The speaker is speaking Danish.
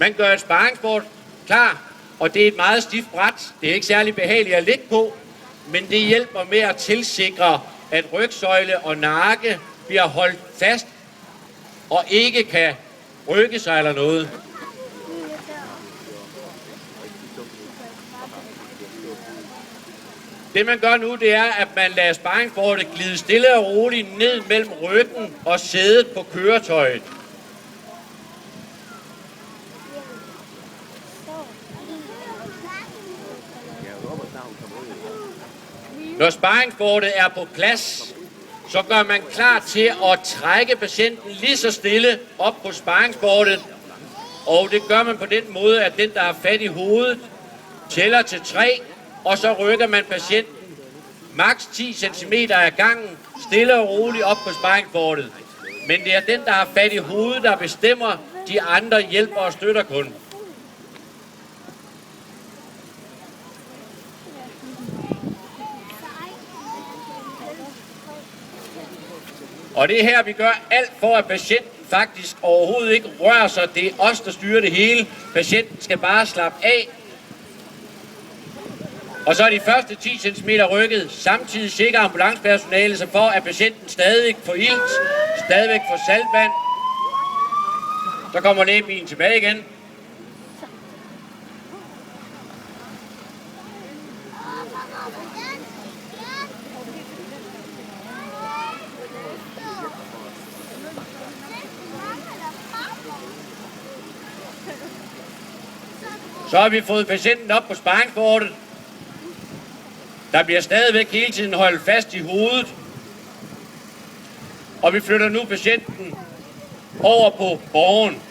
Man gør et sparringsbord klar, og det er et meget stift bræt. Det er ikke særlig behageligt at ligge på, men det hjælper med at tilsikre, at rygsøjle og nakke bliver holdt fast og ikke kan rykke sig eller noget. Det man gør nu, det er, at man lader sparringsbordet glide stille og roligt ned mellem ryggen og sædet på køretøjet. Når sparringsbordet er på plads, så gør man klar til at trække patienten lige så stille op på sparringsbordet. Og det gør man på den måde, at den, der har fat i hovedet, tæller til 3, og så rykker man patienten maks 10 cm af gangen, stille og roligt op på sparringsbordet. Men det er den, der har fat i hovedet, der bestemmer. De andre hjælper og støtter kun. Og det er her, vi gør alt for, at patienten faktisk overhovedet ikke rører sig. Det er os, der styrer det hele. Patienten skal bare slappe af. Og så er de første 10 cm rykket. Samtidig sikrer ambulancepersonalet sig for, at patienten stadig får ilt, stadigvæk får saltvand. Så kommer lægebilen tilbage igen. Så har vi fået patienten op på sparringsbordet. Der bliver stadigvæk hele tiden holdt fast i hovedet. Og vi flytter nu patienten over på borgen.